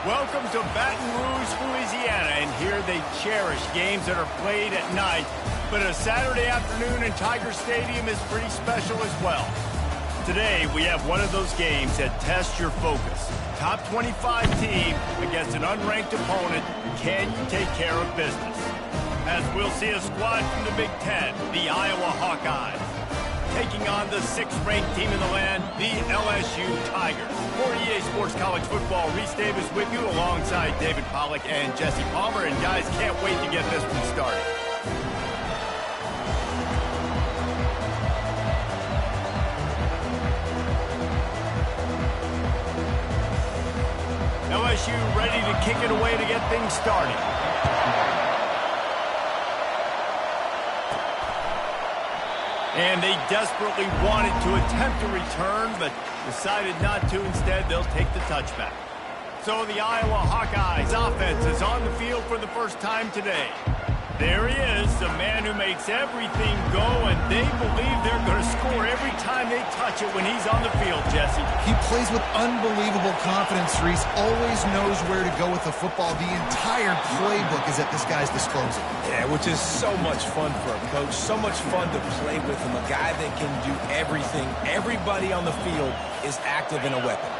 Welcome to Baton Rouge, Louisiana, and here they cherish games that are played at night. But a Saturday afternoon in Tiger Stadium is pretty special as well. Today, we have one of those games that tests your focus. Top 25 team against an unranked opponent. Can you take care of business? As we'll see a squad from the Big Ten, the Iowa Hawkeyes, taking on the 6th-ranked team in the land, the LSU Tigers. For EA Sports College Football, Reese Davis with you alongside David Pollack and Jesse Palmer. And guys, can't wait to get this one started. LSU ready to kick it away to get things started. And they desperately wanted to attempt a return, but decided not to. Instead, they'll take the touchback. So the Iowa Hawkeyes offense is on the field for the first time today. There he is, the man who makes everything go, and they believe they're going to score every time they touch it when he's on the field, Jesse. He plays with unbelievable confidence, Reese. Always knows where to go with the football. The entire playbook is at this guy's disposal. Yeah, which is so much fun for a coach. So much fun to play with him. A guy that can do everything. Everybody on the field is active in a weapon.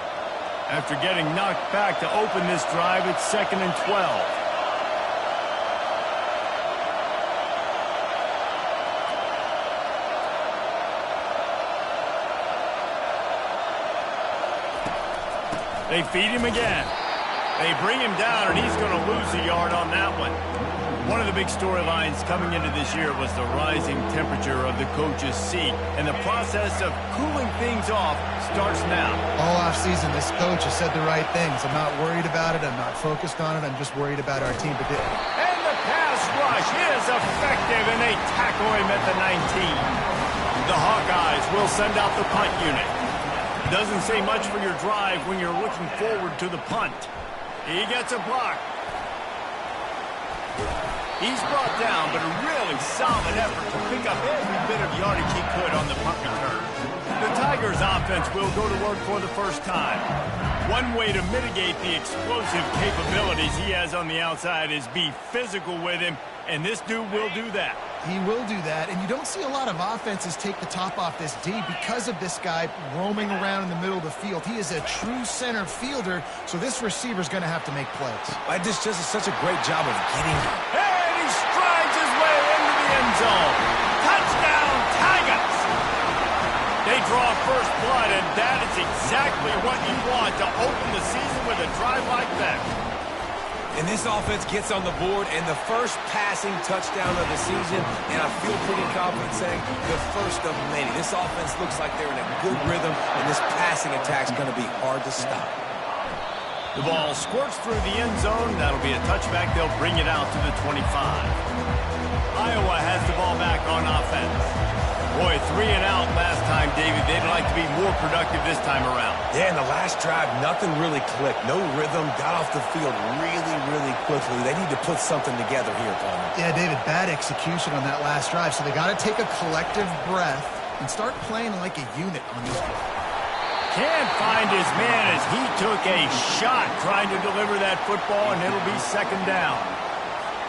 After getting knocked back to open this drive, it's 2nd and 12. They feed him again. They bring him down, and he's going to lose a yard on that one. One of the big storylines coming into this year was the rising temperature of the coach's seat, and the process of cooling things off starts now. All offseason, this coach has said the right things. I'm not worried about it. I'm not focused on it. I'm just worried about our team. And the pass rush is effective, and they tackle him at the 19. The Hawkeyes will send out the punt unit. Doesn't say much for your drive when you're looking forward to the punt. He gets a block. He's brought down, but a really solid effort to pick up every bit of yardage he could on the punt return. The Tigers offense will go to work for the first time. One way to mitigate the explosive capabilities he has on the outside is be physical with him, and this dude will do that. He will do that, and you don't see a lot of offenses take the top off this D because of this guy roaming around in the middle of the field. He is a true center fielder, so this receiver's going to have to make plays. This just is such a great job of getting him. And he strides his way into the end zone. Touchdown, Tigers! They draw first blood, and that is exactly what you want to open the season with a drive like that. And this offense gets on the board, and the first passing touchdown of the season, and I feel pretty confident saying the first of many. This offense looks like they're in a good rhythm, and this passing attack's going to be hard to stop. The ball squirts through the end zone. That'll be a touchback. They'll bring it out to the 25. Iowa has the ball back on offense. Boy, 3 and out last time, David. They'd like to be more productive this time around. Yeah, in the last drive, nothing really clicked. No rhythm, got off the field really quickly. They need to put something together here, Palmer. Yeah, David, bad execution on that last drive, so they got to take a collective breath and start playing like a unit on this one. Can't find his man as he took a shot trying to deliver that football, and it'll be 2nd down.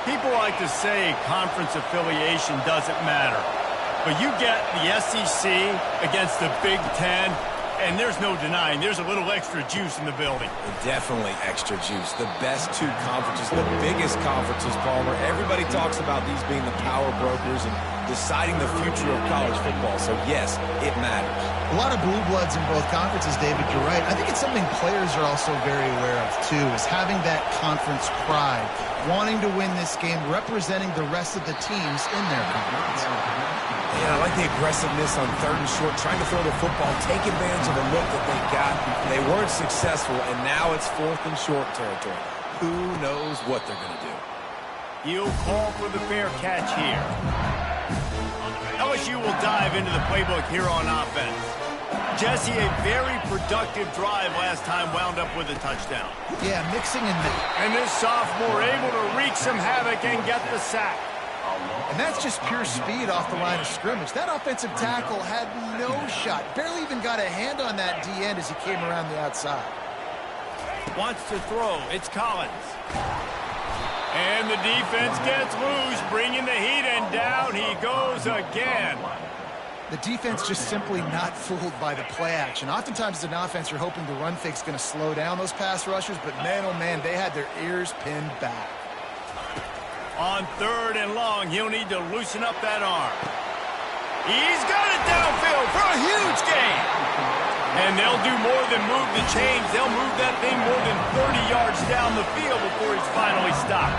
People like to say conference affiliation doesn't matter. But you get the SEC against the Big Ten, and there's no denying there's a little extra juice in the building. Definitely extra juice. The best 2 conferences, the biggest conferences, Palmer. Everybody talks about these being the power brokers and deciding the future of college football. So, yes, it matters. A lot of blue bloods in both conferences, David. You're right. I think it's something players are also very aware of, too, is having that conference pride, wanting to win this game, representing the rest of the teams in their conference. Yeah, I like the aggressiveness on 3rd and short, trying to throw the football, take advantage of the look that they got. They weren't successful, and now it's 4th and short territory. Who knows what they're going to do? He'll call for the fair catch here. LSU will dive into the playbook here on offense. Jesse, a very productive drive last time wound up with a touchdown. Yeah, mixing and mixing. And this sophomore able to wreak some havoc and get the sack. And that's just pure speed off the line of scrimmage. That offensive tackle had no shot. Barely even got a hand on that D end as he came around the outside. Wants to throw. It's Collins. And the defense gets loose, bringing the heat, and down he goes again. The defense just simply not fooled by the play action. Oftentimes as an offense, you're hoping the run fake's going to slow down those pass rushers, but man, oh man, they had their ears pinned back. On 3rd and long, he'll need to loosen up that arm. He's got it downfield for a huge gain. And they'll do more than move the chains. They'll move that thing more than 30 yards down the field before he's finally stopped.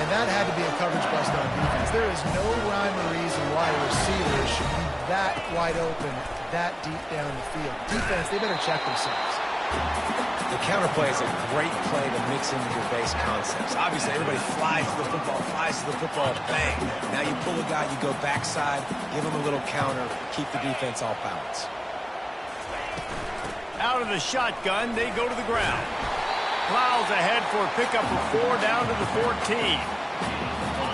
And that had to be a coverage bust on defense. There is no rhyme or reason why receivers should be that wide open, that deep down the field. Defense, they better check themselves. The counterplay is a great play to mix into your base concepts. Obviously, everybody flies to the football, bang. Now you pull a guy, you go backside, give him a little counter, keep the defense off balance. Out of the shotgun, they go to the ground. Plows ahead for a pickup of 4 down to the 14.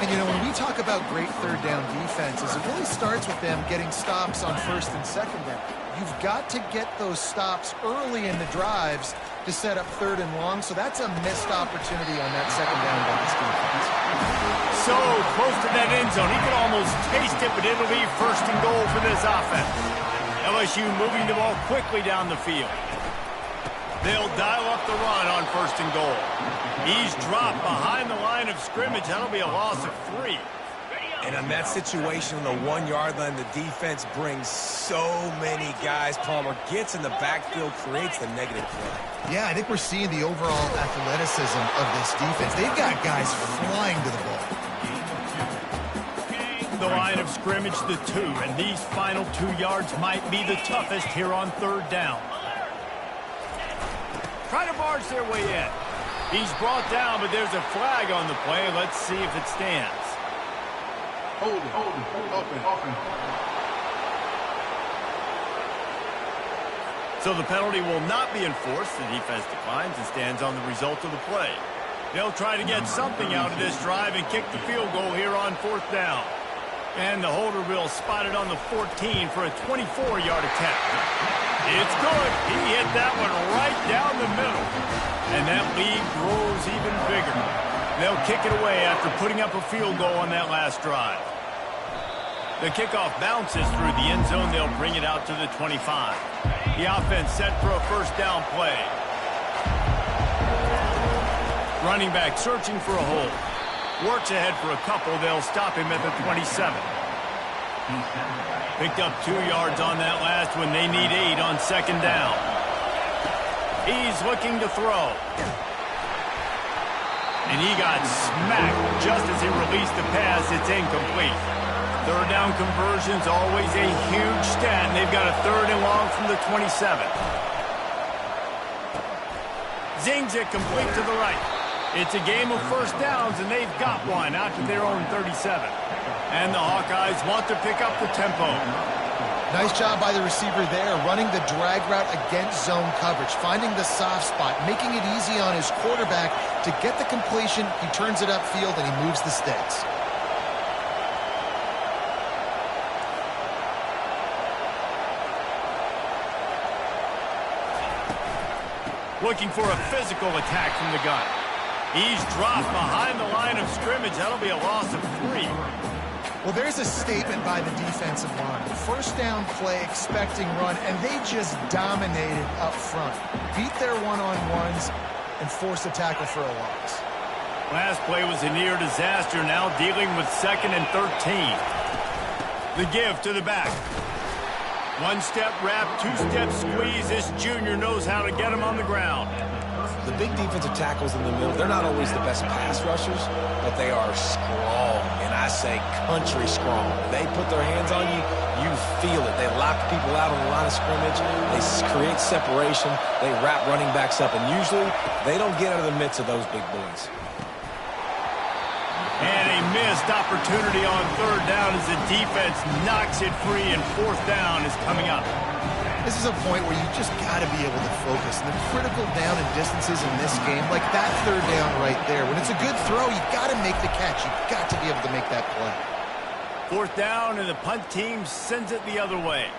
And, you know, when we talk about great third down defenses, it really starts with them getting stops on 1st and 2nd down. You've got to get those stops early in the drives to set up 3rd and long, so that's a missed opportunity on that 2nd down by this defense. So close to that end zone. He could almost taste it, but it'll be 1st and goal for this offense. LSU moving the ball quickly down the field. They'll dial up the run on 1st and goal. He's dropped behind the line of scrimmage. That'll be a loss of 3. And in that situation on the 1-yard line, the defense brings so many guys. Palmer gets in the backfield, creates the negative play. Yeah, I think we're seeing the overall athleticism of this defense. They've got guys flying to the ball. The line of scrimmage, the 2, and these final 2 yards might be the toughest here on 3rd down. Trying to barge their way in. He's brought down, but there's a flag on the play. Let's see if it stands. Hold it, open. So the penalty will not be enforced. The defense declines and stands on the result of the play. They'll try to get something out of this drive and kick the field goal here on 4th down. And the holder will spot it on the 14 for a 24-yard attempt. It's good. He hit that one right down the middle. And that lead grows even bigger. They'll kick it away after putting up a field goal on that last drive. The kickoff bounces through the end zone. They'll bring it out to the 25. The offense set for a 1st down play. Running back searching for a hole. Works ahead for a couple. They'll stop him at the 27. Picked up 2 yards on that last one. They need 8 on 2nd down. He's looking to throw. And he got smacked just as he released the pass. It's incomplete. 3rd down conversion's always a huge stat, and they've got a 3rd and long from the 27. Zings it complete to the right. It's a game of 1st downs, and they've got one out to their own 37. And the Hawkeyes want to pick up the tempo. Nice job by the receiver there, running the drag route against zone coverage, finding the soft spot, making it easy on his quarterback to get the completion. He turns it upfield, and he moves the sticks. Looking for a physical attack from the gun. He's dropped behind the line of scrimmage. That'll be a loss of 3. Well, there's a statement by the defensive line. 1st down play, expecting run, and they just dominated up front. Beat their one-on-ones and forced a tackle for a loss. Last play was a near disaster. Now dealing with 2nd and 13. The give to the back. 1-step wrap, 2-step squeeze. This junior knows how to get him on the ground. The big defensive tackles in the middle, they're not always the best pass rushers, but they are strong, and I say country strong. They put their hands on you, you feel it. They lock people out on the line of scrimmage. They create separation. They wrap running backs up, and usually they don't get out of the midst of those big boys. And a missed opportunity on 3rd down as the defense knocks it free, and 4th down is coming up. This is a point where you just got to be able to focus. And the critical down and distances in this game, like that 3rd down right there, when it's a good throw, you got to make the catch. You've got to be able to make that play. 4th down, and the punt team sends it the other way.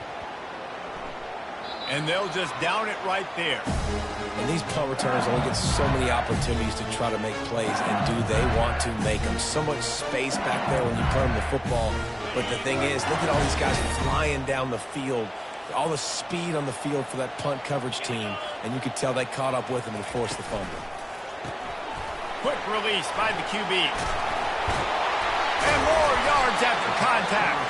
And they'll just down it right there. And these punt returners only get so many opportunities to try to make plays, and do they want to make them? So much space back there when you put them the football. But the thing is, look at all these guys flying down the field, all the speed on the field for that punt coverage team, and you could tell they caught up with them and forced the fumble. Quick release by the QB. And more yards after contact.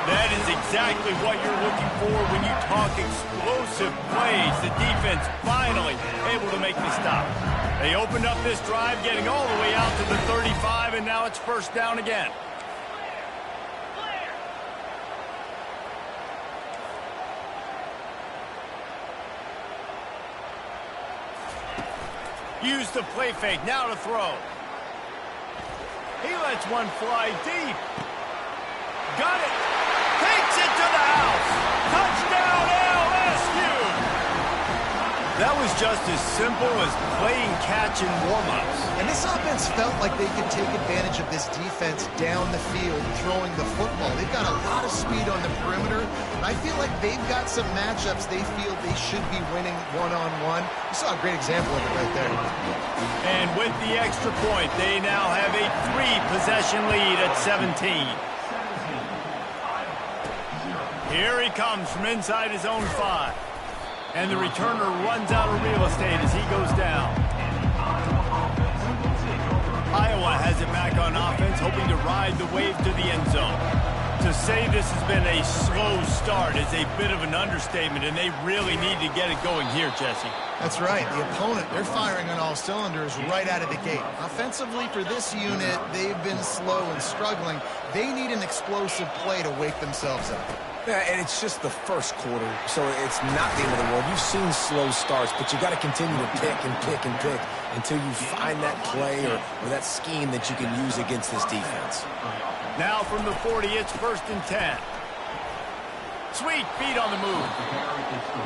That is exactly what you're looking for when you talk explosive plays. The defense finally able to make the stop. They opened up this drive, getting all the way out to the 35, and now it's first down again. Use the play fake, now to throw. He lets one fly deep. Got it. Takes it to the house. Touchdown, LSU. That was just as simple as playing catch in warm-ups. And this offense felt like they could take advantage of this defense down the field, throwing the football. They've got a lot of speed on the perimeter, and I feel like they've got some matchups they feel they should be winning one-on-one. You saw a great example of it right there. And with the extra point, they now have a 3-possession lead at 17. Here he comes from inside his own 5. And the returner runs out of real estate as he goes down. Iowa has it back on offense, hoping to ride the wave to the end zone. To say this has been a slow start is a bit of an understatement, and they really need to get it going here, Jesse. That's right. The opponent, they're firing on all cylinders right out of the gate. Offensively, for this unit, they've been slow and struggling. They need an explosive play to wake themselves up. Yeah, and it's just the first quarter, so it's not the end of the world. You've seen slow starts, but you got to continue to pick and pick and pick until you find that play or that scheme that you can use against this defense. Now from the 40, it's 1st and 10. Sweet feet on the move.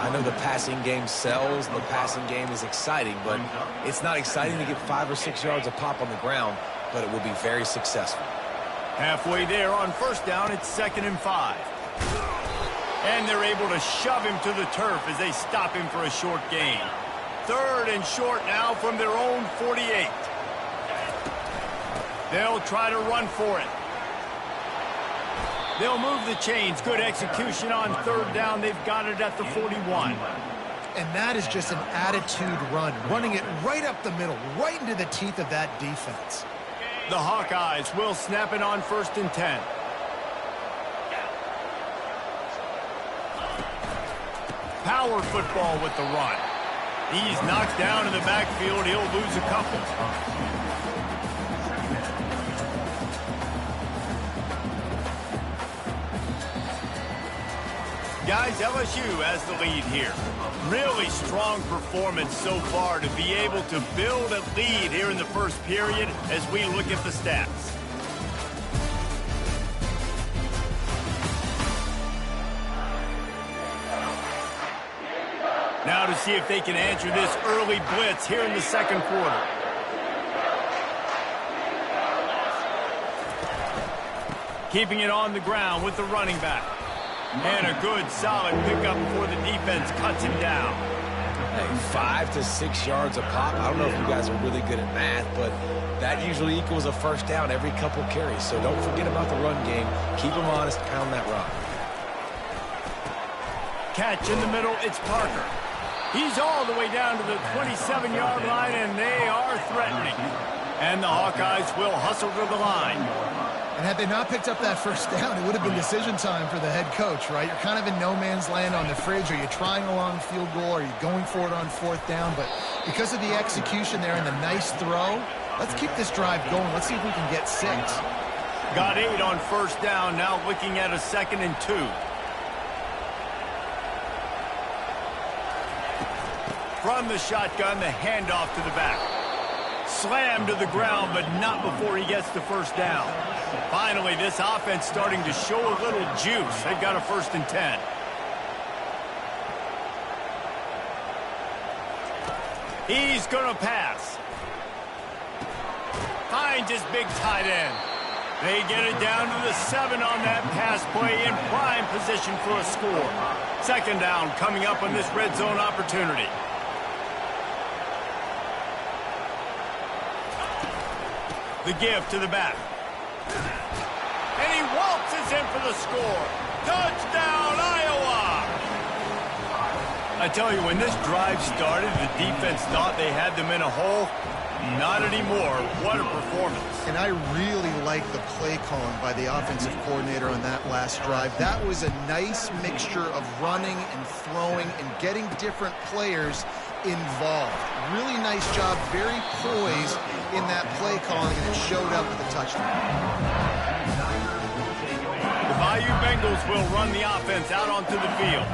I know the passing game sells, the passing game is exciting, but it's not exciting to get 5 or 6 yards a pop on the ground, but it will be very successful. Halfway there on 1st down, it's 2nd and 5. And they're able to shove him to the turf as they stop him for a short gain. 3rd and short now from their own 48. They'll try to run for it. They'll move the chains. Good execution on 3rd down. They've got it at the 41. And that is just an attitude run, running it right up the middle, right into the teeth of that defense. The Hawkeyes will snap it on 1st and 10. Power football with the run. He's knocked down in the backfield. He'll lose a couple. Guys, LSU has the lead here. Really strong performance so far to be able to build a lead here in the first period as we look at the stats. Now to see if they can answer this early blitz here in the 2nd quarter. Keeping it on the ground with the running back. And a good, solid pickup before the defense cuts him down. Hey, 5 to 6 yards a pop. I don't know if you guys are really good at math, but that usually equals a 1st down every couple carries. So don't forget about the run game. Keep them honest, pound that rock. Catch in the middle, it's Parker. He's all the way down to the 27-yard line, and they are threatening. And the Hawkeyes will hustle to the line. And had they not picked up that 1st down, it would have been decision time for the head coach, right? You're kind of in no man's land on the fridge. Are you trying a long field goal? Are you going for it on 4th down? But because of the execution there and the nice throw, let's keep this drive going. Let's see if we can get 6. Got 8 on 1st down, now looking at a 2nd and 2. From the shotgun, the handoff to the back. Slammed to the ground, but not before he gets the 1st down. Finally, this offense starting to show a little juice. They've got a 1st and 10. He's going to pass. Finds his big tight end. They get it down to the 7 on that pass play in prime position for a score. Second down coming up on this red zone opportunity. The give to the back. And he waltzes in for the score. Touchdown, Iowa! I tell you, when this drive started, the defense thought they had them in a hole. Not anymore. What a performance. And I really like the play calling by the offensive coordinator on that last drive. That was a nice mixture of running and throwing and getting different players involved. Really nice job, very poised in that play calling, and it showed up with a touchdown. The Bayou Bengals will run the offense out onto the field.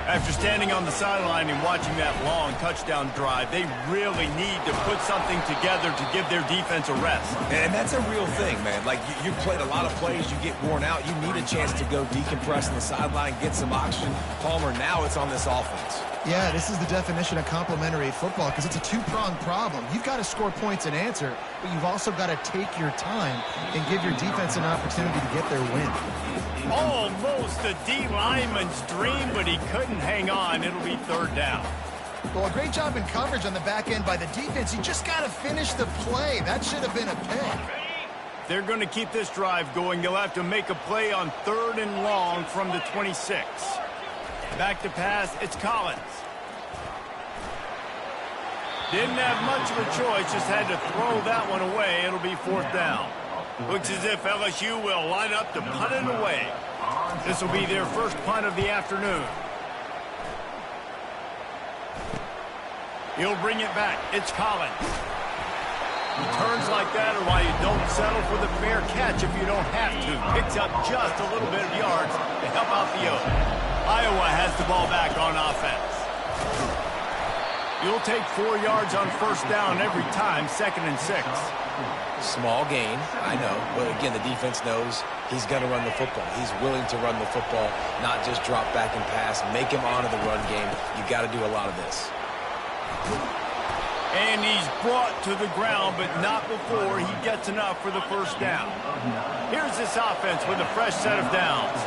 After standing on the sideline and watching that long touchdown drive, they really need to put something together to give their defense a rest. And that's a real thing, man. Like, you played a lot of plays, you get worn out, you need a chance to go decompress on the sideline, get some oxygen. Palmer, now it's on this offense. Yeah, this is the definition of complementary football because it's a two-pronged problem. You've got to score points and answer, but you've also got to take your time and give your defense an opportunity to get their win. Almost a D lineman's dream, but he couldn't hang on. It'll be third down. Well, a great job in coverage on the back end by the defense. You just got to finish the play. That should have been a pick. They're going to keep this drive going. They'll have to make a play on 3rd and long from the 26. Back to pass, it's Collins. Didn't have much of a choice, just had to throw that one away. It'll be 4th down. Looks as if LSU will line up to punt it away. This will be their first punt of the afternoon. He'll bring it back. It's Collins. Returns like that are why you don't settle for the fair catch if you don't have to. Picks up just a little bit of yards to help out the Oak. Iowa has the ball back on offense. You'll take 4 yards on 1st down every time, 2nd and 6. Small gain, I know, but again, the defense knows he's going to run the football. He's willing to run the football, not just drop back and pass, make him honor the run game. You got to do a lot of this. And he's brought to the ground, but not before he gets enough for the 1st down. Here's this offense with a fresh set of downs.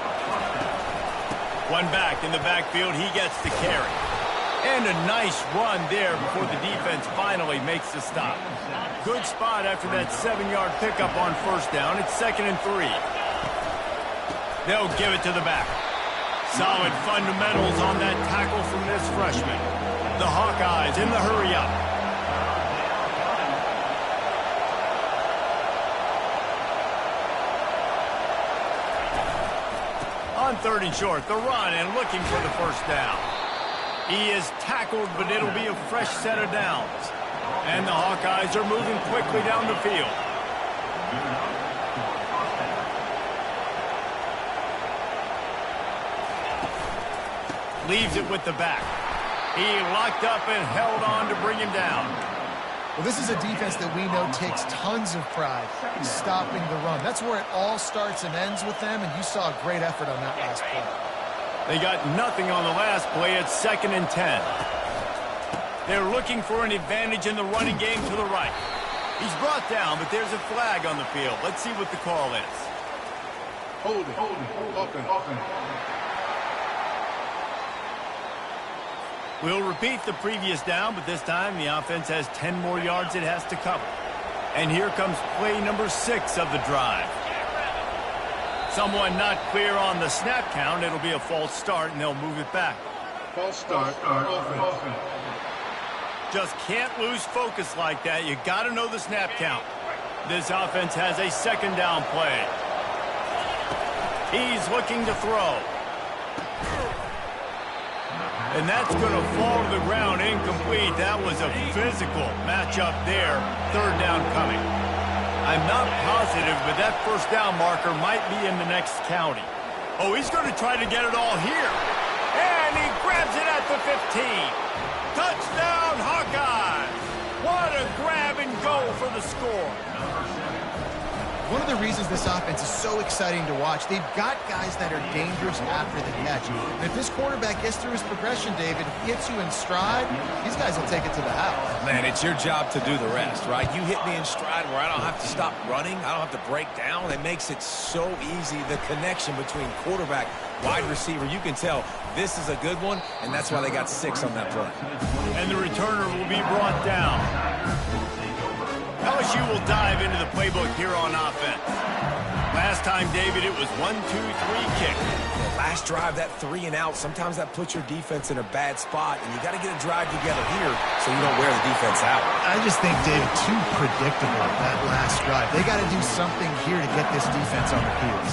One back in the backfield, he gets the carry. And a nice run there before the defense finally makes the stop. Good spot after that 7-yard pickup on 1st down. It's 2nd and 3. They'll give it to the back. Solid fundamentals on that tackle from this freshman. The Hawkeyes in the hurry-up. On 3rd and short, the run and looking for the 1st down. He is tackled, but it'll be a fresh set of downs. And the Hawkeyes are moving quickly down the field. Leaves it with the back. He locked up and held on to bring him down. Well, this is a defense that we know takes tons of pride in stopping the run. That's where it all starts and ends with them, and you saw a great effort on that last play. They got nothing on the last play. It's 2nd and 10. They're looking for an advantage in the running game to the right. He's brought down, but there's a flag on the field. Let's see what the call is. Hold it. Open. We'll repeat the previous down, but this time the offense has 10 more yards it has to cover. And here comes play number 6 of the drive. Someone not clear on the snap count. It'll be a false start, and they'll move it back. False start. Open. Just can't lose focus like that. You got to know the snap count. This offense has a 2nd down play. He's looking to throw. And that's going to fall to the ground incomplete. That was a physical matchup there. 3rd down coming. I'm not positive, but that 1st down marker might be in the next county. Oh, he's going to try to get it all here. And he grabs it at the 15. Touchdown, Hawkeyes! What a grab and go for the score. One of the reasons this offense is so exciting to watch, they've got guys that are dangerous after the catch. And if this quarterback gets through his progression, David, hits you in stride, these guys will take it to the house. Man, it's your job to do the rest, right? You hit me in stride where I don't have to stop running. I don't have to break down. It makes it so easy, the connection between quarterback, wide receiver. You can tell this is a good one, and that's why they got 6 on that play. And the returner will be brought down. LSU will dive into the playbook here on offense. Last time, David, it was 1-2-3 kick. The last drive, that 3 and out, sometimes that puts your defense in a bad spot, and you got to get a drive together here so you don't wear the defense out. I just think, David, too predictable, that last drive. They got to do something here to get this defense on their heels.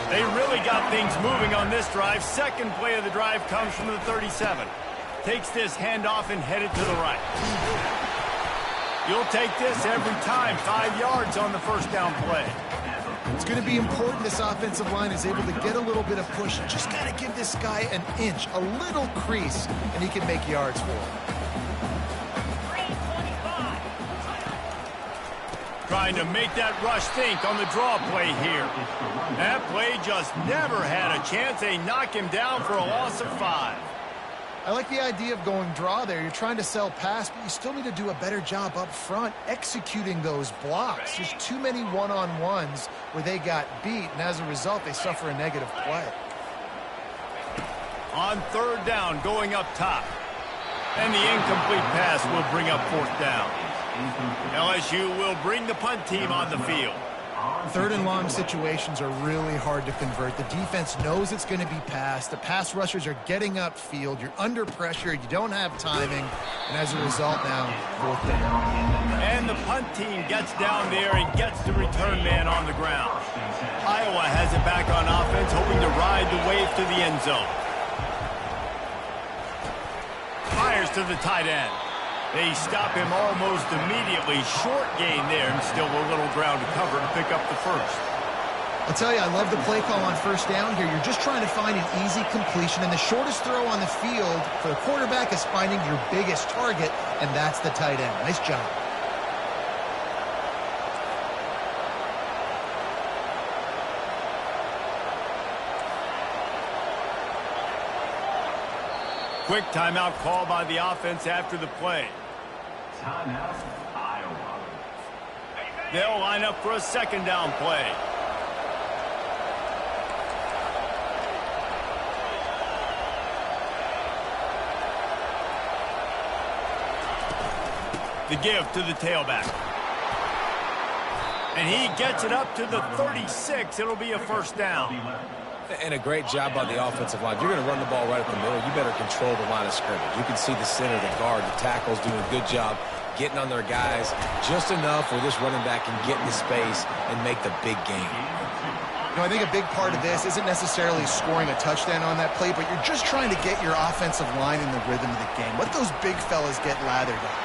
They really got things moving on this drive. Second play of the drive comes from the 37. Takes this handoff and headed to the right. You'll take this every time. 5 yards on the first down play. It's going to be important this offensive line is able to get a little bit of push. Just got to give this guy an inch, a little crease, and he can make yards for him. Trying to make that rush think on the draw play here. That play just never had a chance. They knock him down for a loss of 5. I like the idea of going draw there. You're trying to sell pass, but you still need to do a better job up front executing those blocks. Just too many one-on-ones where they got beat, and as a result, they suffer a negative play. On third down, going up top. And the incomplete pass will bring up fourth down. LSU will bring the punt team on the field. Third and long situations are really hard to convert. The defense knows it's going to be passed. The pass rushers are getting upfield. You're under pressure. You don't have timing. And as a result now, fourth down. And the punt team gets down there and gets the return man on the ground. Iowa has it back on offense, hoping to ride the wave to the end zone. Fires to the tight end. They stop him almost immediately. Short gain there, and still a little ground to cover to pick up the first. I'll tell you, I love the play call on first down here. You're just trying to find an easy completion, and the shortest throw on the field for the quarterback is finding your biggest target, and that's the tight end. Nice job. Quick timeout call by the offense after the play. Timeout, Iowa. They'll line up for a second down play. The give to the tailback. And he gets it up to the 36. It'll be a first down. And a great job by the offensive line. If you're going to run the ball right at the middle, you better control the line of scrimmage. You can see the center, the guard, the tackles doing a good job getting on their guys just enough where this running back can get into space and make the big game. You know, I think a big part of this isn't necessarily scoring a touchdown on that play, but you're just trying to get your offensive line in the rhythm of the game. Let those big fellas get lathered up.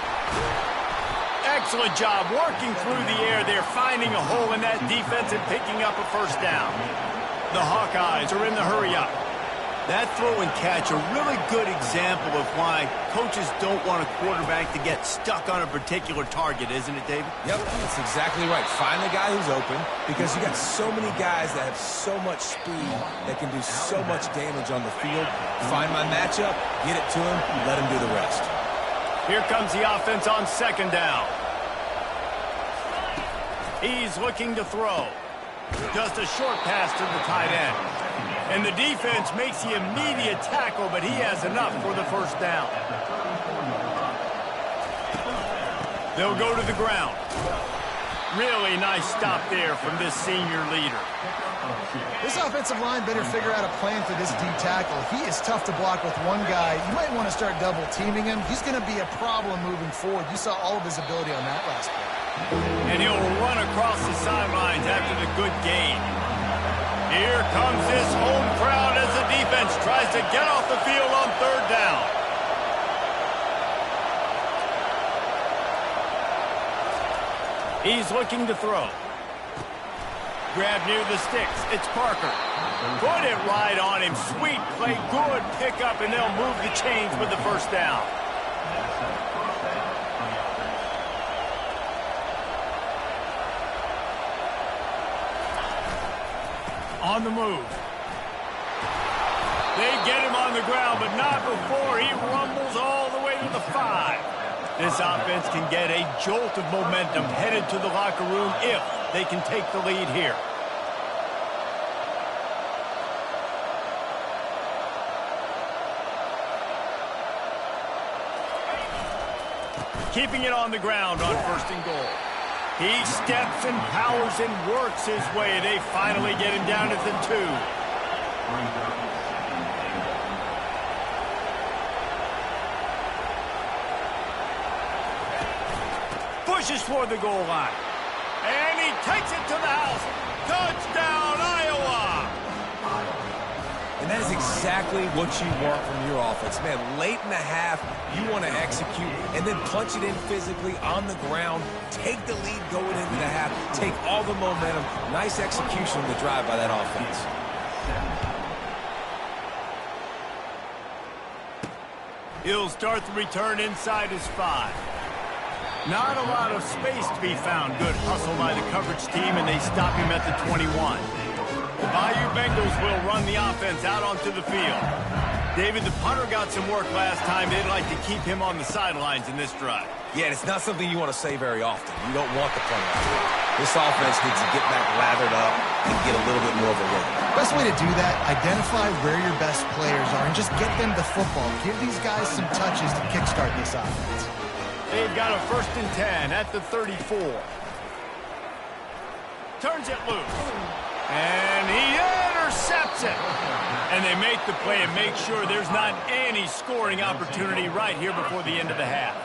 Excellent job working through the air there, finding a hole in that defense and picking up a first down. The Hawkeyes are in the hurry-up. That throw and catch a really good example of why coaches don't want a quarterback to get stuck on a particular target, isn't it, David? Yep, that's exactly right. Find the guy who's open because you got so many guys that have so much speed that can do so much damage on the field. Find my matchup, get it to him, let him do the rest. Here comes the offense on second down. He's looking to throw. Just a short pass to the tight end. And the defense makes the immediate tackle, but he has enough for the first down. They'll go to the ground. Really nice stop there from this senior leader. This offensive line better figure out a plan for this D tackle. He is tough to block with one guy. You might want to start double teaming him. He's going to be a problem moving forward. You saw all of his ability on that last play. And he'll run across the sidelines after the good gain. Here comes this home crowd as the defense tries to get off the field on third down. He's looking to throw. Grab near the sticks. It's Parker. Put it right on him. Sweet play. Good pickup, and they'll move the chains with the first down. On the move. They get him on the ground, but not before he rumbles all the way to the 5. This offense can get a jolt of momentum headed to the locker room if they can take the lead here. Keeping it on the ground on 1st and goal. He steps and powers and works his way. They finally get him down at the 2. Pushes toward the goal line. And he takes it to the house. Touchdown, Iowa! And that is exactly what you want from your offense. Man, late in the half, you want to execute and then punch it in physically on the ground. Take the lead going into the half. Take all the momentum. Nice execution on the drive by that offense. He'll start the return inside his 5. Not a lot of space to be found. Good hustle by the coverage team, and they stop him at the 21. The Bayou Bengals will run the offense out onto the field. David, the punter got some work last time. They'd like to keep him on the sidelines in this drive. Yeah, it's not something you want to say very often. You don't want the punter out here. This offense needs to get back lathered up and get a little bit more of a rhythm. Best way to do that, identify where your best players are and just get them the football. Give these guys some touches to kickstart this offense. They've got a 1st and 10 at the 34. Turns it loose. And he intercepts it. And they make the play and make sure there's not any scoring opportunity right here before the end of the half.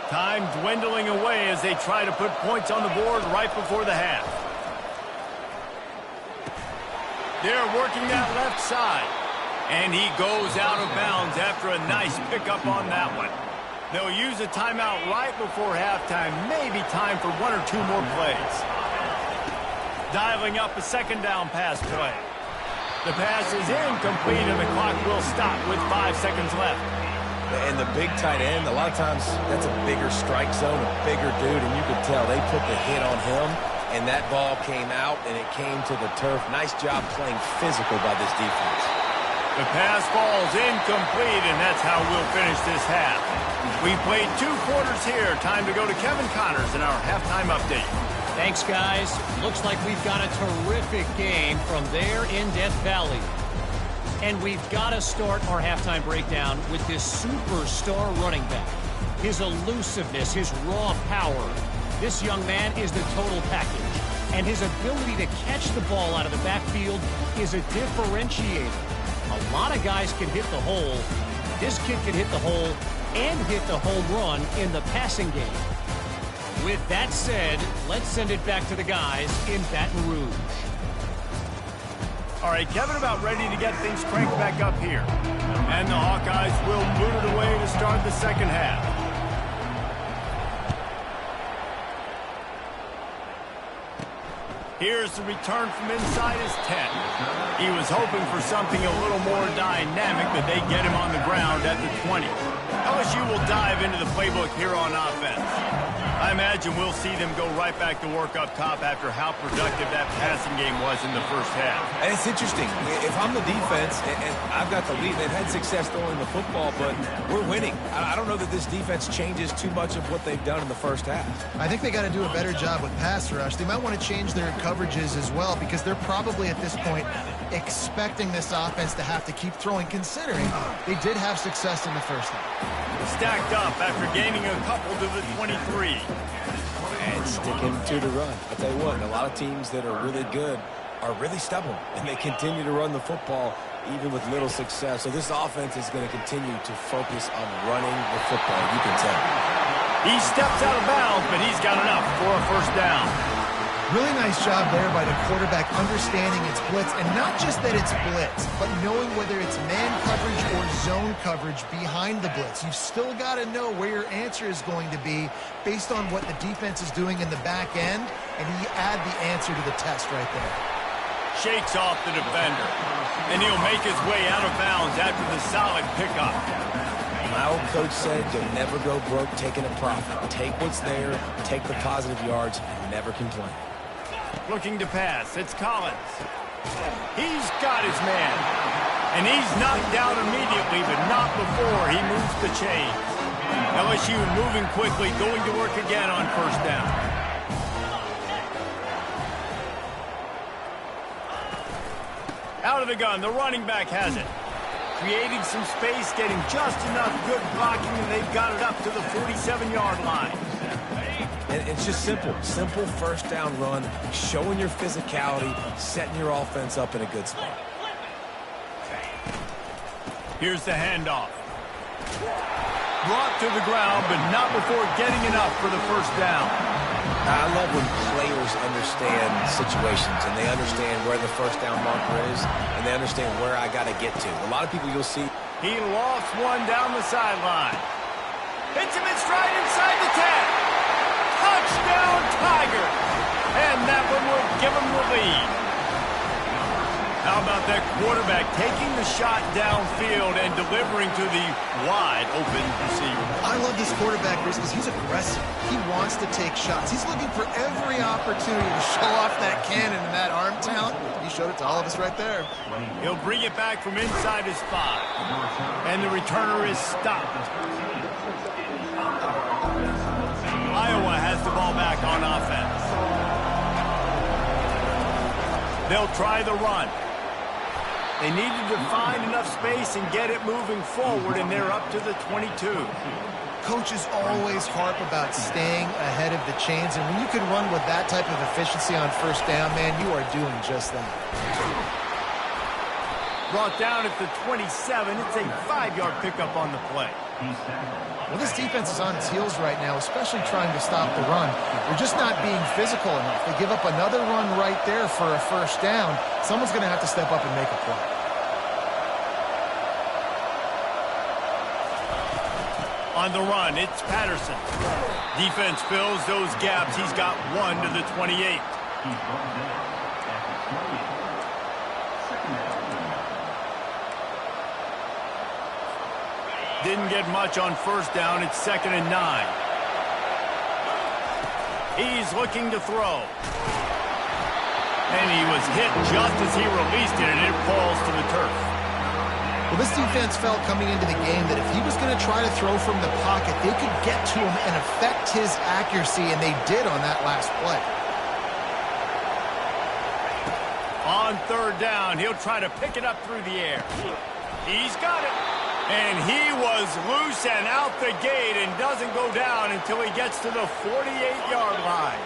Time dwindling away as they try to put points on the board right before the half. They're working that left side. And he goes out of bounds after a nice pickup on that one. They'll use a timeout right before halftime. Maybe time for 1 or 2 more plays. Dialing up a 2nd down pass play. The pass is incomplete, and the clock will stop with 5 seconds left. And the big tight end, a lot of times that's a bigger strike zone, a bigger dude, and you could tell they put the hit on him, and that ball came out, and it came to the turf. Nice job playing physical by this defense. The pass falls incomplete, and that's how we'll finish this half. We played 2 quarters here. Time to go to Kevin Connors in our halftime update. Thanks, guys. Looks like we've got a terrific game from there in Death Valley. And we've got to start our halftime breakdown with this superstar running back. His elusiveness, his raw power. This young man is the total package. And his ability to catch the ball out of the backfield is a differentiator. A lot of guys can hit the hole. This kid can hit the hole and hit the home run in the passing game. With that said, let's send it back to the guys in Baton Rouge. All right, Kevin, about ready to get things cranked back up here. And the Hawkeyes will boot it away to start the 2nd half. Here's the return from inside his 10. He was hoping for something a little more dynamic, but they get him on the ground at the 20. LSU will dive into the playbook here on offense. I imagine we'll see them go right back to work up top after how productive that passing game was in the 1st half. And it's interesting. If I'm the defense and I've got the lead, they've had success throwing the football, but we're winning. I don't know that this defense changes too much of what they've done in the 1st half. I think they got to do a better job with pass rush. They might want to change their coverages as well because they're probably at this point expecting this offense to have to keep throwing, considering they did have success in the 1st half. Stacked up after gaining a couple to the 23. And sticking to the run. I'll tell you what, a lot of teams that are really good are really stubborn, and they continue to run the football even with little success. So this offense is going to continue to focus on running the football. You can tell. He steps out of bounds, but he's got enough for a 1st down. Really nice job there by the quarterback understanding it's blitz, and not just that it's blitz, but knowing whether it's man coverage or zone coverage behind the blitz. You've still got to know where your answer is going to be based on what the defense is doing in the back end, and he add the answer to the test right there. Shakes off the defender, and he'll make his way out of bounds after the solid pickup. My old coach said you'll never go broke taking a profit. Take what's there, take the positive yards, and never complain. Looking to pass. It's Collins. He's got his man. And he's knocked down immediately, but not before he moves the chains. LSU moving quickly, going to work again on first down. Out of the gun, the running back has it. Creating some space, getting just enough good blocking, and they've got it up to the 47-yard line. And it's just simple first down run, showing your physicality, setting your offense up in a good spot. Here's the handoff. Brought to the ground, but not before getting enough for the first down. I love when players understand situations and they understand where the first down marker is and they understand where I got to get to. A lot of people you'll see. He lost one down the sideline. Hits him in stride inside the 10. Touchdown, Tigers. And that one will give him the lead. How about that quarterback taking the shot downfield and delivering to the wide-open receiver? I love this quarterback because he's aggressive. He wants to take shots. He's looking for every opportunity to show off that cannon and that arm talent. He showed it to all of us right there. He'll bring it back from inside his 5. And the returner is stopped. Iowa has the ball back on offense. They'll try the run. They needed to find enough space and get it moving forward, and they're up to the 22. Coaches always harp about staying ahead of the chains, and when you can run with that type of efficiency on first down, man, you are doing just that. Brought down at the 27. It's a 5-yard pickup on the play. Well, this defense is on its heels right now, especially trying to stop the run. They're just not being physical enough. They give up another run right there for a first down. Someone's going to have to step up and make a play. On the run, it's Patterson. Defense fills those gaps. He's got one to the 28. Didn't get much on first down. It's 2nd and 9. He's looking to throw. And he was hit just as he released it, and it falls to the turf. Well, this defense felt coming into the game that if he was going to try to throw from the pocket, they could get to him and affect his accuracy, and they did on that last play. On third down, he'll try to pick it up through the air. He's got it. And he was loose and out the gate and doesn't go down until he gets to the 48-yard line.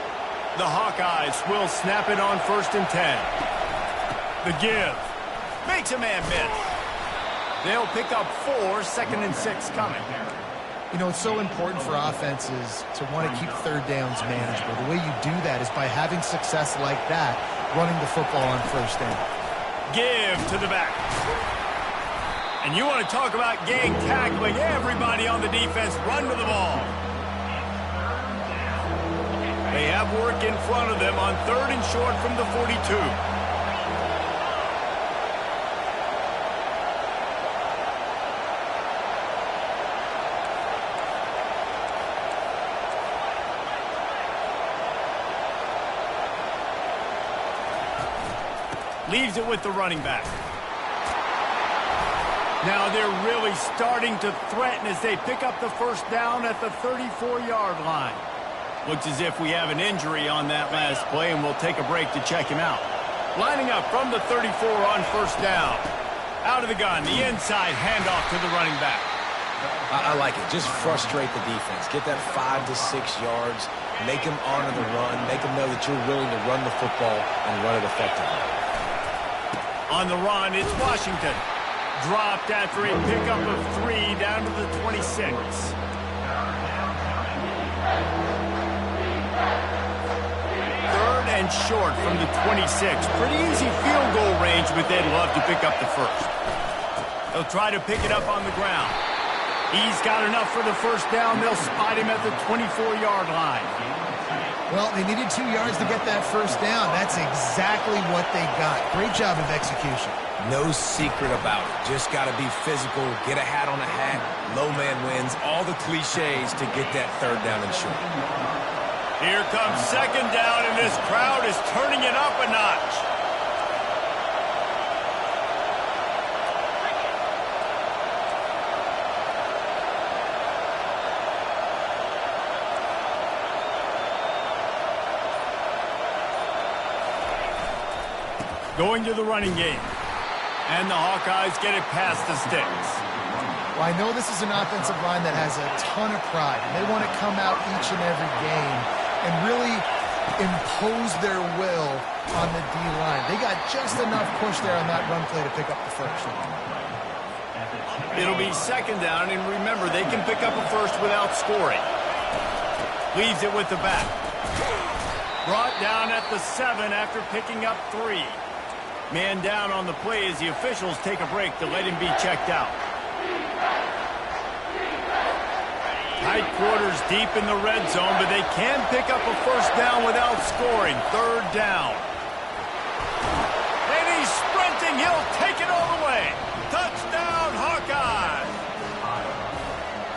The Hawkeyes will snap it on 1st and 10. The give. Makes a man miss. They'll pick up 4, 2nd and 6 coming. You know, it's so important for offenses to want to keep third downs manageable. The way you do that is by having success like that, running the football on first down. Give to the back. And you want to talk about gang tackling. Everybody on the defense run to the ball. They have work in front of them on 3rd and short from the 42. Leaves it with the running back. Now they're really starting to threaten as they pick up the first down at the 34-yard line. Looks as if we have an injury on that last play, and we'll take a break to check him out. Lining up from the 34 on first down. Out of the gun, the inside handoff to the running back. I like it. Just frustrate the defense. Get that 5 to 6 yards. Make them honor the run. Make them know that you're willing to run the football and run it effectively. On the run, it's Washington. Dropped after a pickup of 3 down to the 26. 3rd and short from the 26. Pretty easy field goal range, but they'd love to pick up the first. They'll try to pick it up on the ground. He's got enough for the first down. They'll spot him at the 24-yard line. Well, they needed 2 yards to get that first down. That's exactly what they got. Great job of execution. No secret about it. Just got to be physical, get a hat on a hat, low man wins, all the cliches to get that 3rd down and short. Here comes 2nd down, and this crowd is turning it up a notch. Going to the running game. And the Hawkeyes get it past the sticks. Well, I know this is an offensive line that has a ton of pride. And they want to come out each and every game and really impose their will on the D-line. They got just enough push there on that run play to pick up the first. It'll be second down, and remember, they can pick up a first without scoring. Leaves it with the back. Brought down at the 7 after picking up 3. Man down on the play as the officials take a break to let him be checked out. Tight quarters deep in the red zone, but they can pick up a first down without scoring. Third down. And he's sprinting. He'll take it all the way. Touchdown, Hawkeye!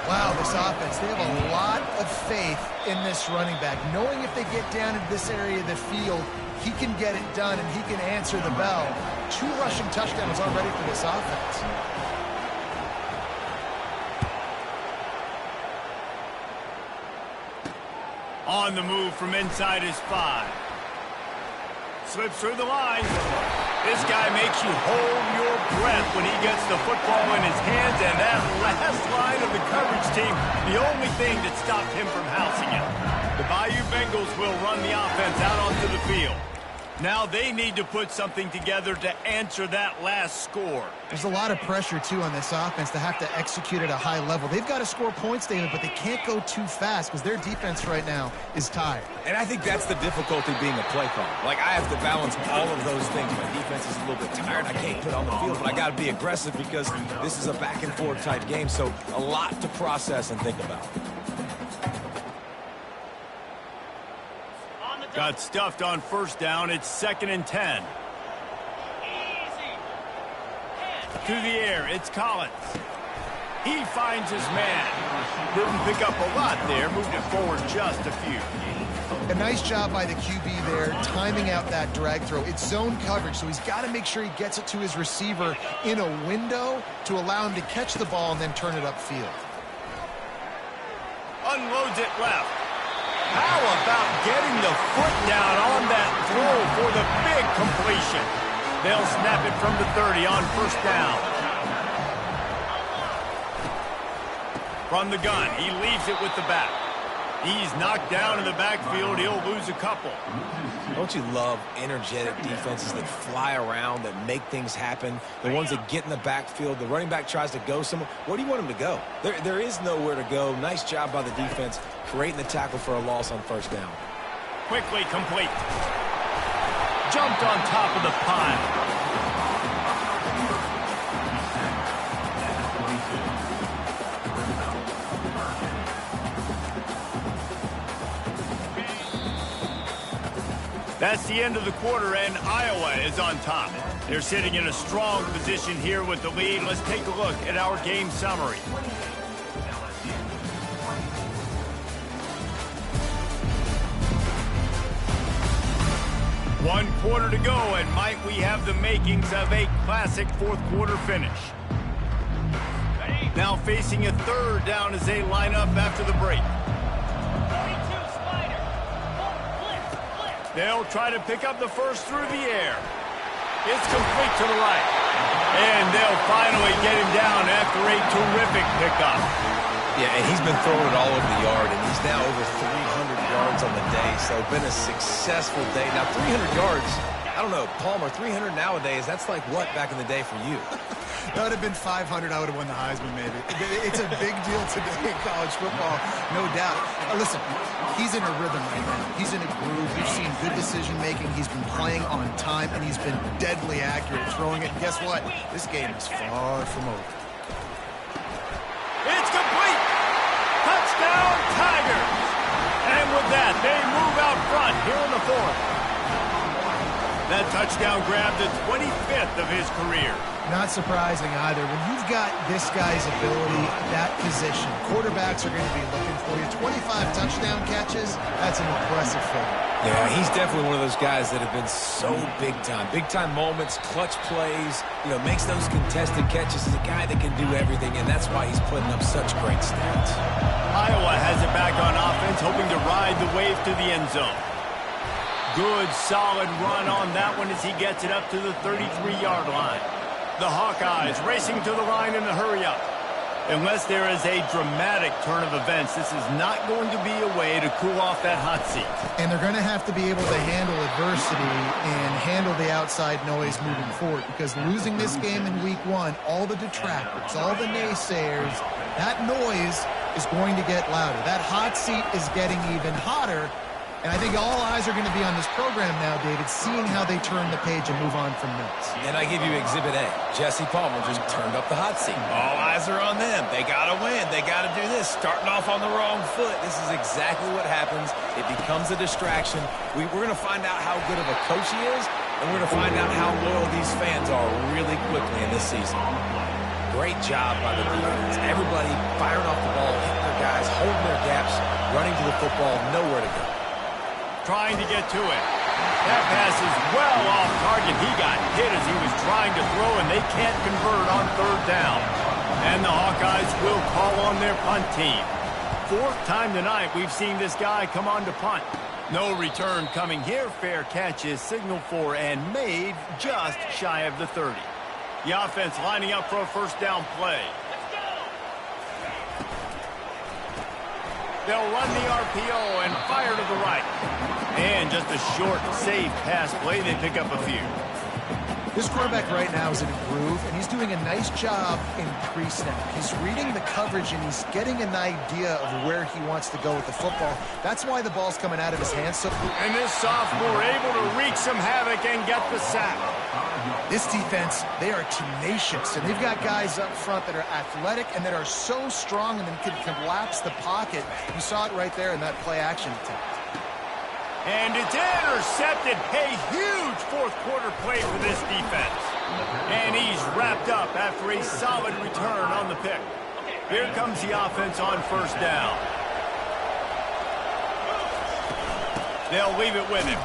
Wow, this offense, they have a lot of faith in this running back, knowing if they get down into this area of the field, he can get it done and he can answer the bell. 2 rushing touchdowns already for this offense. On the move from inside his 5. Slips through the line. This guy makes you hold your breath when he gets the football in his hands, and that last line of the coverage team, the only thing that stopped him from housing it. The Bayou Bengals will run the offense out onto the field. Now they need to put something together to answer that last score. There's a lot of pressure, too, on this offense to have to execute at a high level. They've got to score points, David, but they can't go too fast because their defense right now is tired. And I think that's the difficulty being a play caller. Like, I have to balance all of those things. My defense is a little bit tired. I can't put on the field, but I got to be aggressive because this is a back-and-forth type game, so a lot to process and think about. Got stuffed on first down. It's 2nd and 10. To the air, it's Collins. He finds his man. Didn't pick up a lot there. Moved it forward just a few. A nice job by the QB there, timing out that drag throw. It's zone coverage, so he's got to make sure he gets it to his receiver in a window to allow him to catch the ball and then turn it upfield. Unloads it left. How about getting the foot down on that throw for the big completion? They'll snap it from the 30 on first down. From the gun, he leaves it with the back. He's knocked down in the backfield. He'll lose a couple. Don't you love energetic defenses that fly around, that make things happen? The ones that get in the backfield. The running back tries to go somewhere. Where do you want him to go? There is nowhere to go. Nice job by the defense creating the tackle for a loss on first down. Quickly complete. Jumped on top of the pile. That's the end of the quarter, and Iowa is on top. They're sitting in a strong position here with the lead. Let's take a look at our game summary. One quarter to go, and might we have the makings of a classic fourth quarter finish. Now facing a third down as they line up after the break. They'll try to pick up the first through the air. It's complete to the right. And they'll finally get him down after a terrific pickup. Yeah, and he's been throwing it all over the yard, and he's now over 300 yards on the day, so been a successful day. Now, 300 yards, I don't know, Palmer, 300 nowadays, that's like what back in the day for you? That would have been 500. I would have won the Heisman, maybe. It's a big deal today in college football, no doubt. Listen, he's in a rhythm right now. He's in a groove. We've seen good decision-making. He's been playing on time, and he's been deadly accurate throwing it. And guess what? This game is far from over. It's complete! Touchdown, Tigers! And with that, they move out front here in the fourth. That touchdown grabbed the 25th of his career. Not surprising either. When you've got this guy's ability, that position, quarterbacks are going to be looking for you. 25 touchdown catches, that's an impressive figure. Yeah, he's definitely one of those guys that have been so big time. Big time moments, clutch plays, makes those contested catches. He's a guy that can do everything, and that's why he's putting up such great stats. Iowa has it back on offense, hoping to ride the wave to the end zone. Good, solid run on that one as he gets it up to the 33-yard line. The Hawkeyes racing to the line in a hurry-up. Unless there is a dramatic turn of events, this is not going to be a way to cool off that hot seat. And they're going to have to be able to handle adversity and handle the outside noise moving forward, because losing this game in week 1, all the detractors, all the naysayers, that noise is going to get louder. That hot seat is getting even hotter. And I think all eyes are going to be on this program now, David, seeing how they turn the page and move on from Mills. And I give you Exhibit A. Jesse Palmer just turned up the hot seat. All eyes are on them. They got to win. They got to do this. Starting off on the wrong foot. This is exactly what happens. It becomes a distraction. We're going to find out how good of a coach he is, and we're going to find out how loyal these fans are really quickly in this season. Great job by the defense. Everybody firing off the ball, hitting their guys, holding their gaps, running to the football, nowhere to go. Trying to get to it. That pass is well off target. He got hit as he was trying to throw, and they can't convert on 3rd down. And the Hawkeyes will call on their punt team. 4th time tonight we've seen this guy come on to punt. No return coming here. Fair catch is signaled for and made just shy of the 30. The offense lining up for a 1st down play. They'll run the RPO and fire to the right. And just a short, safe pass play. They pick up a few. This quarterback right now is in a groove, and he's doing a nice job in pre-snap. He's reading the coverage, and he's getting an idea of where he wants to go with the football. That's why the ball's coming out of his hands. And this sophomore able to wreak some havoc and get the sack. This defense, they are tenacious, and they've got guys up front that are athletic and that are so strong and then can collapse the pocket. You saw it right there in that play-action attempt. And it's intercepted. A huge 4th quarter play for this defense. And he's wrapped up after a solid return on the pick. Here comes the offense on 1st down. They'll leave it with him.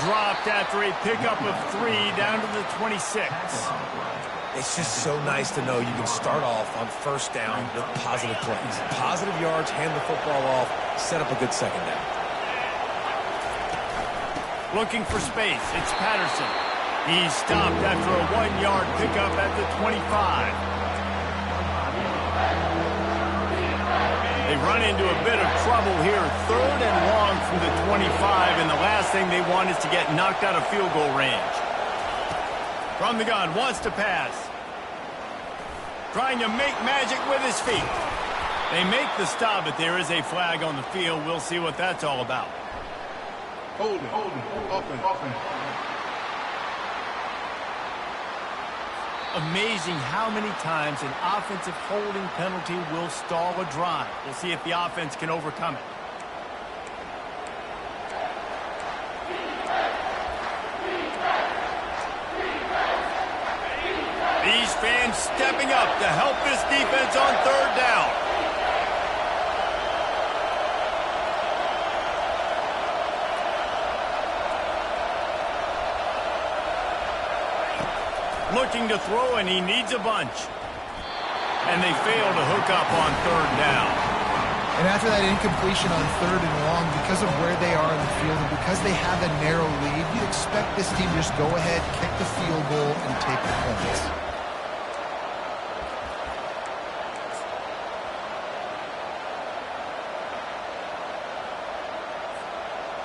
Dropped after a pickup of 3 down to the 26. It's just so nice to know you can start off on 1st down with positive plays. Positive yards, hand the football off, set up a good 2nd down. Looking for space. It's Patterson. He's stopped after a 1-yard pickup at the 25. They run into a bit of trouble here. 3rd and long from the 25, and the last thing they want is to get knocked out of field goal range. From the gun, wants to pass. Trying to make magic with his feet. They make the stop, but there is a flag on the field. We'll see what that's all about. Holding, offense. Amazing how many times an offensive holding penalty will stall a drive. We'll see if the offense can overcome it. These fans stepping up to help this defense on 3rd down. Looking to throw, and he needs a bunch. And they fail to hook up on 3rd down. And after that incompletion on 3rd and long, because of where they are in the field and because they have a narrow lead, you'd expect this team to just go ahead, kick the field goal, and take the points.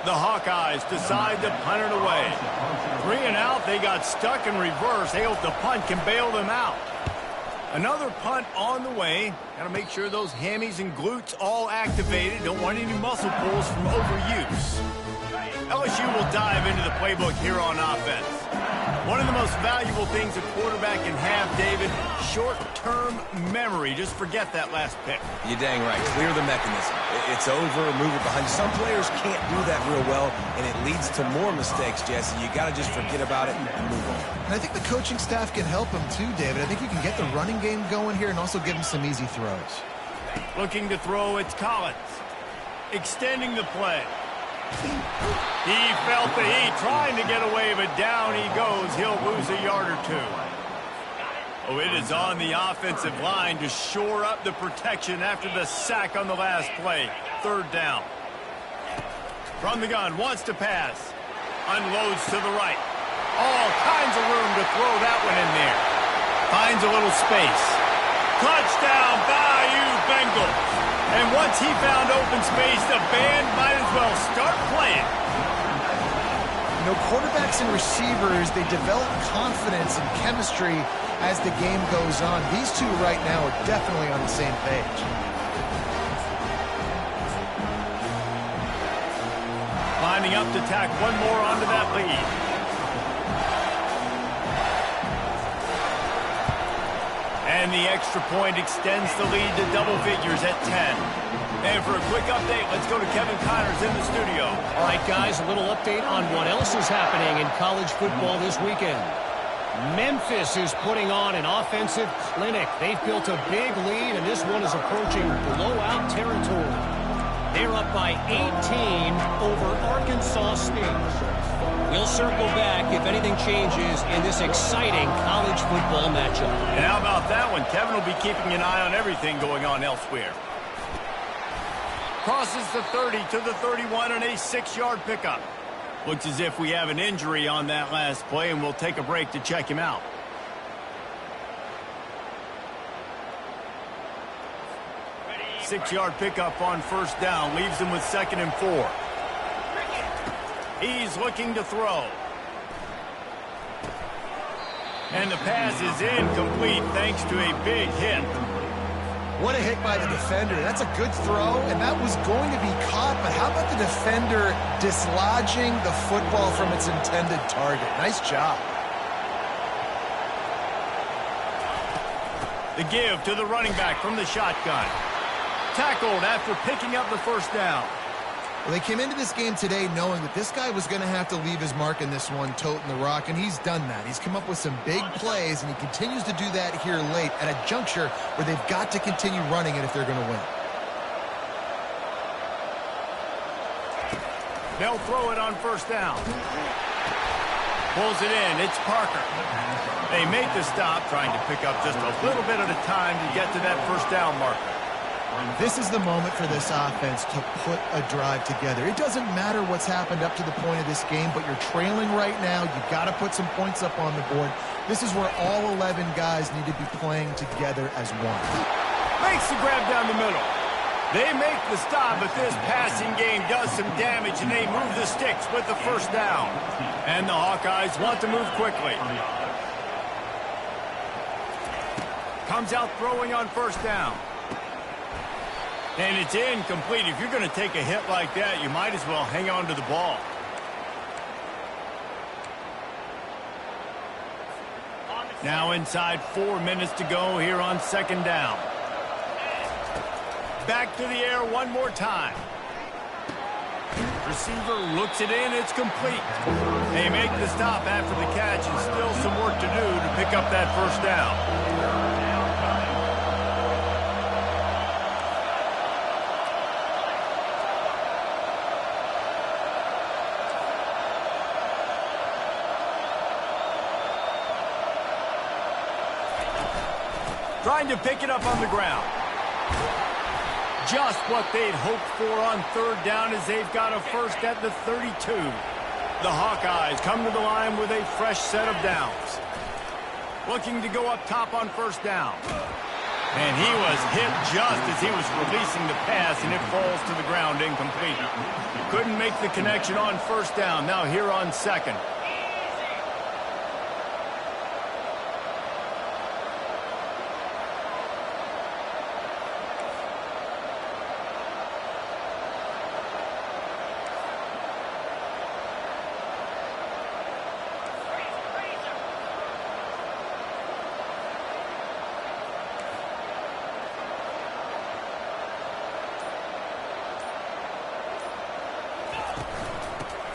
The Hawkeyes decide to punt it away. 3 and out, they got stuck in reverse. They hope the punt can bail them out. Another punt on the way. Got to make sure those hammies and glutes all activated. Don't want any muscle pulls from overuse. LSU will dive into the playbook here on offense. One of the most valuable things a quarterback can have, David, short-term memory. Just forget that last pick. You're dang right. Clear the mechanism. It's over, move it behind you. Some players can't do that real well, and it leads to more mistakes, Jesse. You got to just forget about it and move on. And I think the coaching staff can help him too, David. I think you can get the running game going here and also give him some easy throws. Looking to throw, it's Collins. Extending the play. He felt the heat, trying to get away, but down he goes. He'll lose a yard or 2. Oh, it is on the offensive line to shore up the protection after the sack on the last play. 3rd down. From the gun, wants to pass. Unloads to the right. All kinds of room to throw that one in there. Finds a little space. Touchdown, Bayou Bengals. And once he found open space, the band might as well start playing. You know, quarterbacks and receivers, they develop confidence and chemistry as the game goes on. These two right now are definitely on the same page. Lining up to tack one more onto that lead. And the extra point extends the lead to double figures at 10. And for a quick update, let's go to Kevin Connors in the studio. All right, guys, a little update on what else is happening in college football this weekend. Memphis is putting on an offensive clinic. They've built a big lead, and this one is approaching blowout territory. They're up by 18 over Arkansas State. We'll circle back if anything changes in this exciting college football matchup. And how about that one? Kevin will be keeping an eye on everything going on elsewhere. Crosses the 30 to the 31 and a 6-yard pickup. Looks as if we have an injury on that last play, and we'll take a break to check him out. Six-yard pickup on first down. Leaves him with 2nd and 4. He's looking to throw. And the pass is incomplete thanks to a big hit. What a hit by the defender. That's a good throw, and that was going to be caught, but how about the defender dislodging the football from its intended target? Nice job. The give to the running back from the shotgun. Tackled after picking up the first down. Well, they came into this game today knowing that this guy was going to have to leave his mark in this one, toting the rock, and he's done that. He's come up with some big plays, and he continues to do that here late at a juncture where they've got to continue running it if they're going to win. They'll throw it on first down. Pulls it in. It's Parker. They make the stop, trying to pick up just a little bit at a time to get to that first down marker. This is the moment for this offense to put a drive together. It doesn't matter what's happened up to the point of this game, but you're trailing right now. You've got to put some points up on the board. This is where all 11 guys need to be playing together as one. Makes the grab down the middle. They make the stop, but this passing game does some damage, and they move the sticks with the first down. And the Hawkeyes want to move quickly. Comes out throwing on first down. And it's incomplete. If you're going to take a hit like that, you might as well hang on to the ball. Now inside 4 minutes to go here on second down. Back to the air one more time. Receiver looks it in. It's complete. They make the stop after the catch, and still some work to do to pick up that first down. Trying to pick it up on the ground. Just what they'd hoped for on third down as they've got a first at the 32. The Hawkeyes come to the line with a fresh set of downs. Looking to go up top on first down. And he was hit just as he was releasing the pass, and it falls to the ground incomplete. Couldn't make the connection on first down. Now here on second.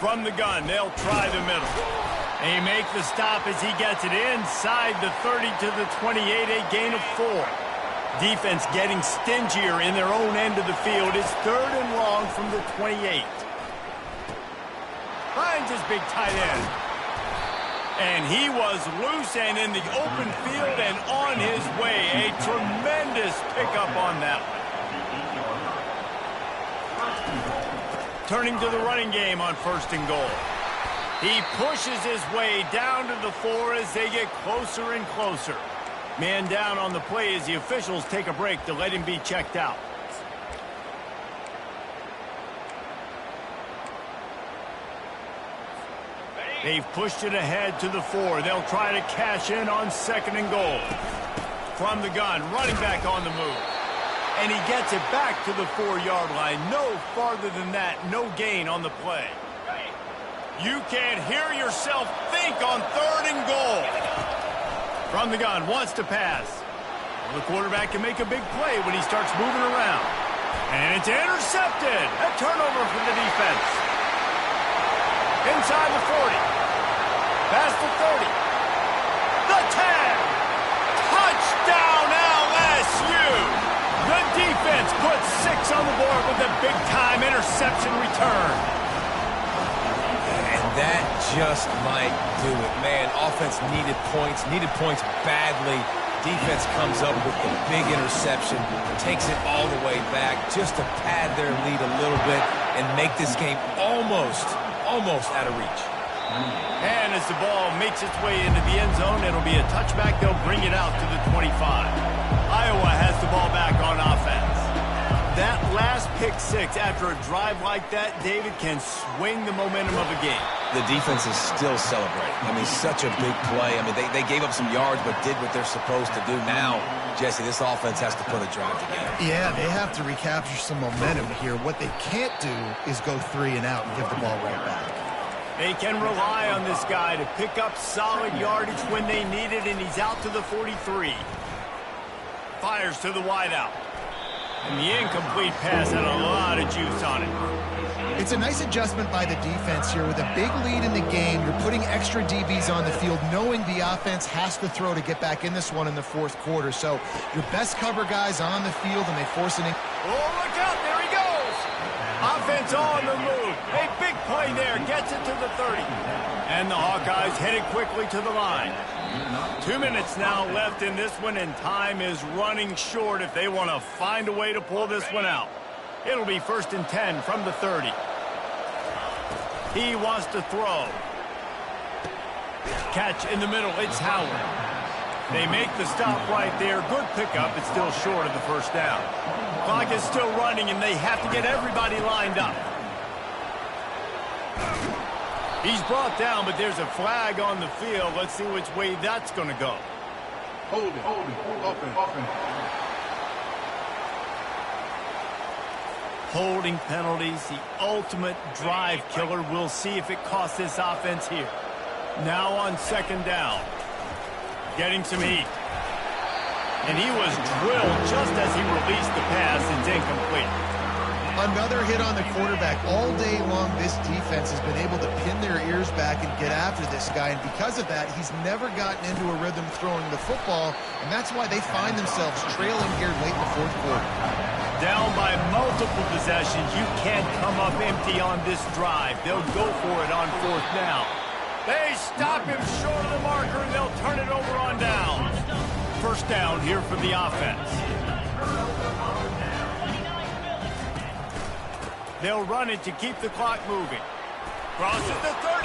From the gun, they'll try the middle. They make the stop as he gets it inside the 30 to the 28, a gain of 4. Defense getting stingier in their own end of the field. It's 3rd and long from the 28. Finds his big tight end. And he was loose and in the open field and on his way. A tremendous pickup on that one. Turning to the running game on 1st and goal. He pushes his way down to the 4 as they get closer and closer. Man down on the play as the officials take a break to let him be checked out. They've pushed it ahead to the 4. They'll try to cash in on 2nd and goal. From the gun, running back on the move. And he gets it back to the 4-yard line. No farther than that, no gain on the play. You can't hear yourself think on 3rd and goal. From the gun, wants to pass. Well, the quarterback can make a big play when he starts moving around. And it's intercepted. A turnover for the defense. Inside the 40. Past the 30. The 10. Touchdown LSU. The defense puts 6 on the board with a big-time interception return. And that just might do it. Man, offense needed points badly. Defense comes up with the big interception, takes it all the way back just to pad their lead a little bit and make this game almost out of reach. And as the ball makes its way into the end zone, it'll be a touchback. They'll bring it out to the 25. Iowa has the ball back on offense. That last pick 6 after a drive like that, David, can swing the momentum of a game. The defense is still celebrating. I mean, such a big play. I mean, they gave up some yards but did what they're supposed to do. Now, Jesse, this offense has to put a drive together. Yeah, they have to recapture some momentum here. What they can't do is go 3 and out and give the ball right back. They can rely on this guy to pick up solid yardage when they need it, and he's out to the 43. Fires to the wideout. And the incomplete pass had a lot of juice on it. It's a nice adjustment by the defense here. With a big lead in the game, you're putting extra DBs on the field, knowing the offense has to throw to get back in this one in the 4th quarter. So your best cover guys on the field, and they force an... Oh, look out. There he goes. Offense on the move. A big play there. Gets it to the 30. And the Hawkeyes headed quickly to the line. 2 minutes now left in this one, and time is running short if they want to find a way to pull this one out. It'll be 1st and 10 from the 30. He wants to throw. Catch in the middle. It's Howard. They make the stop right there. Good pickup. It's still short of the 1st down. Clock is still running, and they have to get everybody lined up. He's brought down, but there's a flag on the field. Let's see which way that's going to go. Holding, offense. Holding penalties, the ultimate drive killer. We'll see if it costs this offense here. Now on 2nd down. Getting some heat. And he was drilled just as he released the pass. It's incomplete. Another hit on the quarterback. All day long, this defense has been able to pin their ears back and get after this guy. And because of that, he's never gotten into a rhythm throwing the football. And that's why they find themselves trailing here late in the 4th quarter. Down by multiple possessions. You can't come up empty on this drive. They'll go for it on 4th down. They stop him short of the marker, and they'll turn it over on down. 1st down here for the offense. They'll run it to keep the clock moving. Crosses the 30.